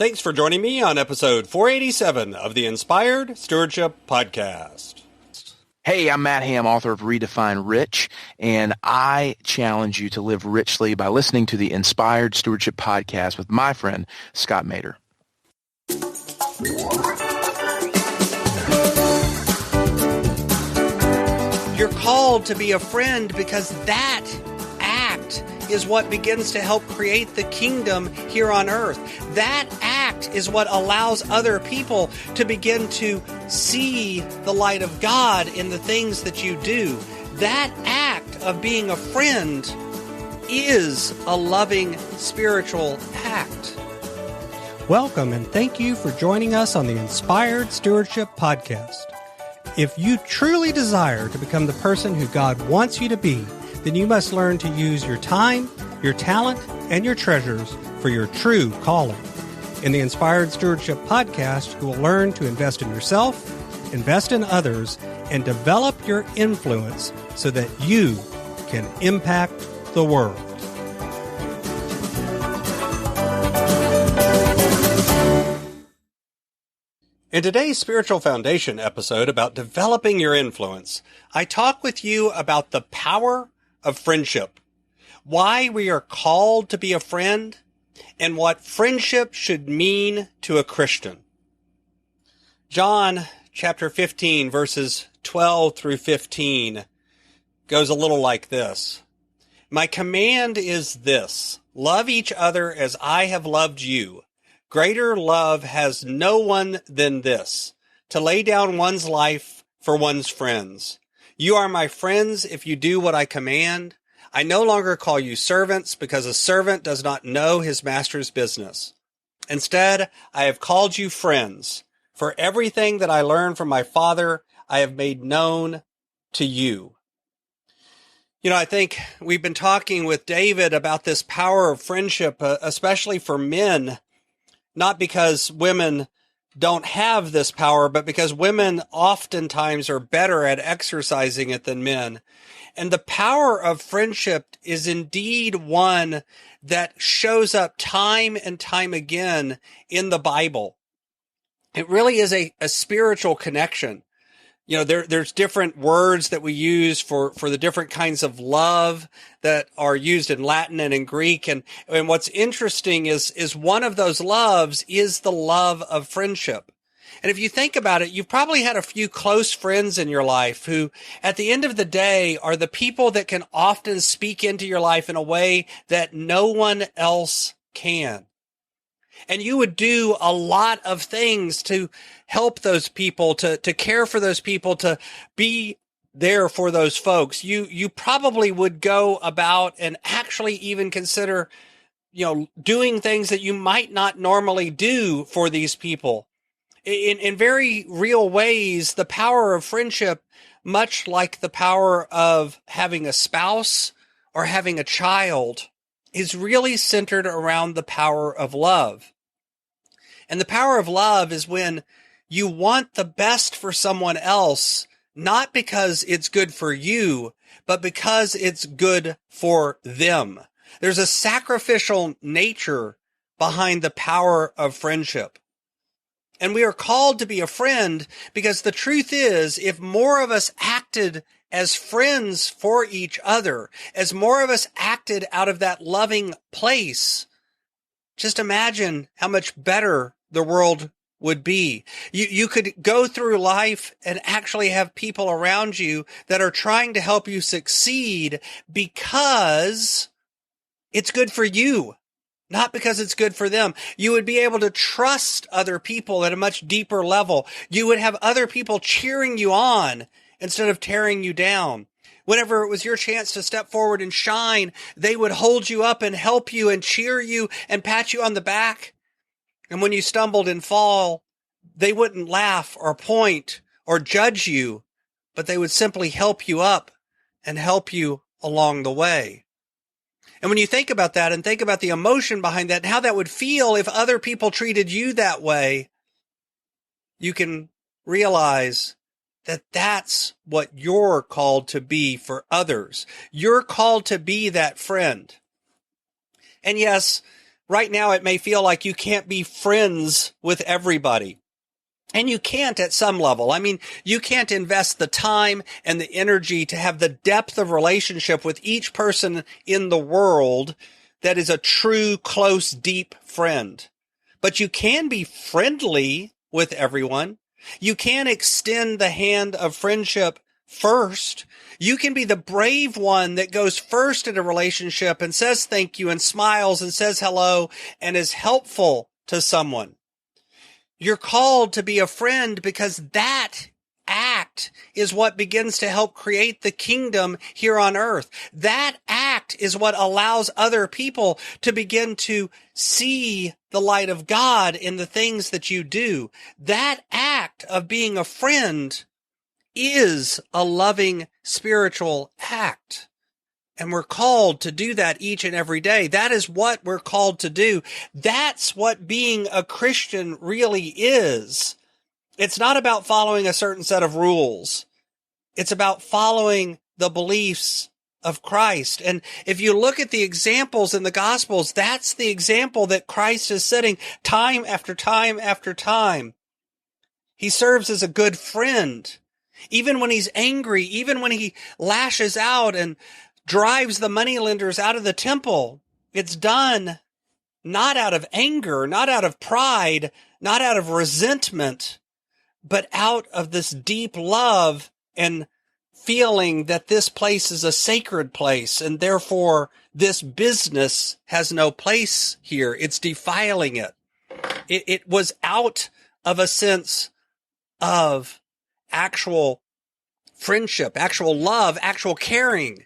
Thanks for joining me on episode 487 of the Inspired Stewardship Podcast. Hey, I'm Matt Ham, author of Redefine Rich, and I challenge you to live richly by listening to the Inspired Stewardship Podcast with my friend, Scott Mader. You're called to be a friend because that act is what begins to help create the kingdom here on earth. That act is what allows other people to begin to see the light of God in the things that you do. That act of being a friend is a loving spiritual act. Welcome and thank you for joining us on the Inspired Stewardship Podcast. If you truly desire to become the person who God wants you to be, then you must learn to use your time, your talent, and your treasures for your true calling. In the Inspired Stewardship Podcast, you will learn to invest in yourself, invest in others, and develop your influence so that you can impact the world. In today's Spiritual Foundation episode about developing your influence, I talk with you about the power of friendship, why we are called to be a friend, and what friendship should mean to a Christian. John chapter 15, verses 12 through 15 goes a little like this. My command is this, love each other as I have loved you. Greater love has no one than this, to lay down one's life for one's friends. You are my friends if you do what I command. I no longer call you servants because a servant does not know his master's business. Instead, I have called you friends, for everything that I learned from my Father I have made known to you. You know, I think we've been talking with David about this power of friendship, especially for men. Not because women don't have this power, but because women oftentimes are better at exercising it than men. And the power of friendship is indeed one that shows up time and time again in the Bible. It really is a spiritual connection. You know, there's different words that we use for the different kinds of love that are used in Latin and in Greek. And what's interesting is one of those loves is the love of friendship. And if you think about it, you've probably had a few close friends in your life who, at the end of the day, are the people that can often speak into your life in a way that no one else can. And you would do a lot of things to help those people, to care for those people, to be there for those folks. You probably would go about and actually even consider, doing things that you might not normally do for these people. In very real ways, the power of friendship, much like the power of having a spouse or having a child, is really centered around the power of love. And the power of love is when you want the best for someone else, not because it's good for you, but because it's good for them. There's a sacrificial nature behind the power of friendship. And we are called to be a friend because the truth is, if more of us acted as friends for each other, as more of us acted out of that loving place, just imagine how much better the world would be. You could go through life and actually have people around you that are trying to help you succeed because it's good for you, not because it's good for them. You would be able to trust other people at a much deeper level. You would have other people cheering you on instead of tearing you down. Whenever it was your chance to step forward and shine, they would hold you up and help you and cheer you and pat you on the back. And when you stumbled and fall, they wouldn't laugh or point or judge you, but they would simply help you up and help you along the way. And when you think about that and think about the emotion behind that and how that would feel if other people treated you that way, you can realize that that's what you're called to be for others. You're called to be that friend. And yes, right now it may feel like you can't be friends with everybody. And you can't at some level. I mean, you can't invest the time and the energy to have the depth of relationship with each person in the world that is a true, close, deep friend. But you can be friendly with everyone. You can extend the hand of friendship first. You can be the brave one that goes first in a relationship and says thank you and smiles and says hello and is helpful to someone. You're called to be a friend because that act is what begins to help create the kingdom here on earth. That act is what allows other people to begin to see the light of God in the things that you do. That act of being a friend is a loving spiritual act. And we're called to do that each and every day. That is what we're called to do. That's what being a Christian really is. It's not about following a certain set of rules. It's about following the beliefs of Christ. And if you look at the examples in the Gospels, that's the example that Christ is setting time after time after time. He serves as a good friend. Even when he's angry, even when he lashes out and drives the moneylenders out of the temple, it's done not out of anger, not out of pride, not out of resentment, but out of this deep love and feeling that this place is a sacred place and therefore this business has no place here. It's defiling it. It was out of a sense of actual friendship, actual love, actual caring.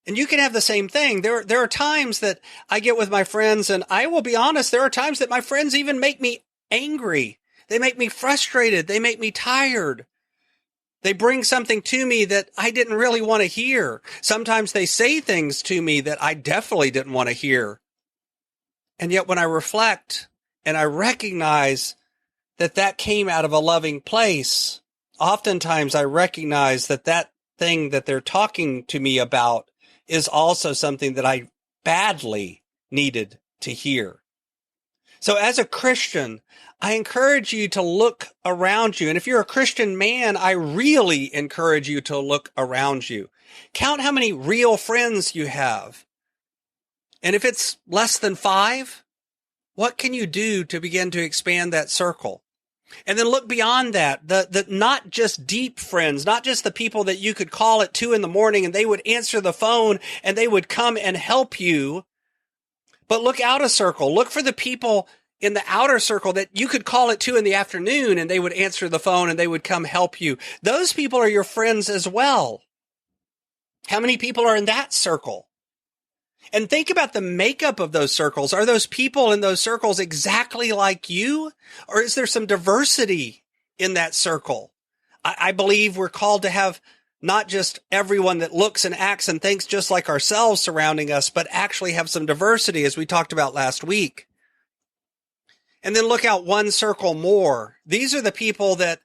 And you can have the same thing. There are times that I get with my friends, and I will be honest, there are times that my friends even make me angry. They make me frustrated. They make me tired. They bring something to me that I didn't really want to hear. Sometimes they say things to me that I definitely didn't want to hear. And yet when I reflect and I recognize that that came out of a loving place, oftentimes I recognize that that thing that they're talking to me about is also something that I badly needed to hear. So as a Christian, I encourage you to look around you. And if you're a Christian man, I really encourage you to look around you. Count how many real friends you have. And if it's less than 5, what can you do to begin to expand that circle? And then look beyond that, the not just deep friends, not just the people that you could call at 2 a.m. and they would answer the phone and they would come and help you. But look out a circle. Look for the people in the outer circle that you could call at 2 p.m. and they would answer the phone and they would come help you. Those people are your friends as well. How many people are in that circle? And think about the makeup of those circles. Are those people in those circles exactly like you? Or is there some diversity in that circle? I believe we're called to have not just everyone that looks and acts and thinks just like ourselves surrounding us, but actually have some diversity, as we talked about last week. And then look out one circle more. These are the people that,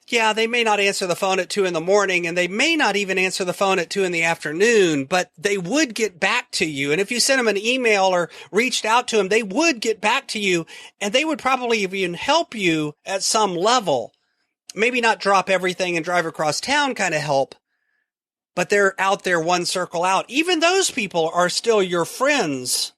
yeah, they may not answer the phone at 2 a.m. and they may not even answer the phone at 2 p.m, but they would get back to you. And if you sent them an email or reached out to them, they would get back to you and they would probably even help you at some level. Maybe not drop everything and drive across town kind of help, but they're out there one circle out. Even those people are still your friends.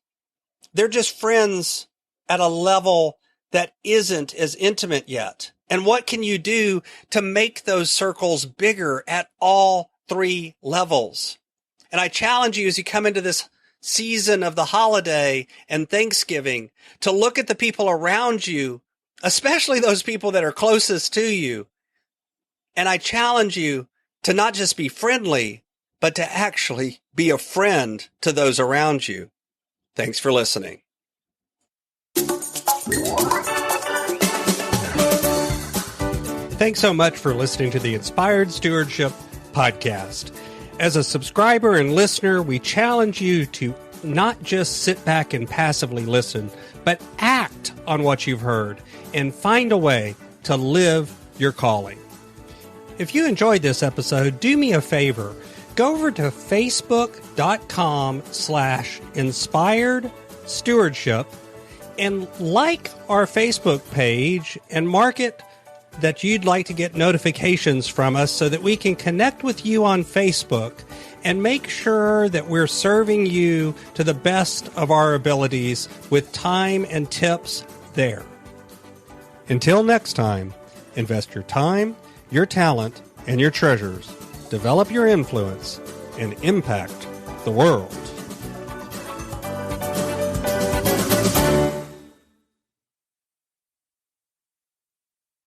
They're just friends at a level that isn't as intimate yet. And what can you do to make those circles bigger at all 3 levels? And I challenge you as you come into this season of the holiday and Thanksgiving to look at the people around you, especially those people that are closest to you. And I challenge you to not just be friendly, but to actually be a friend to those around you. Thanks for listening. Thanks so much for listening to the Inspired Stewardship podcast. As a subscriber and listener, we challenge you to not just sit back and passively listen, but act on what you've heard and find a way to live your calling. If you enjoyed this episode, do me a favor. Go over to facebook.com/inspired Stewardship, and like our Facebook page and mark it that you'd like to get notifications from us so that we can connect with you on Facebook and make sure that we're serving you to the best of our abilities with time and tips there. Until next time, invest your time, your talent, and your treasures. Develop your influence and impact the world.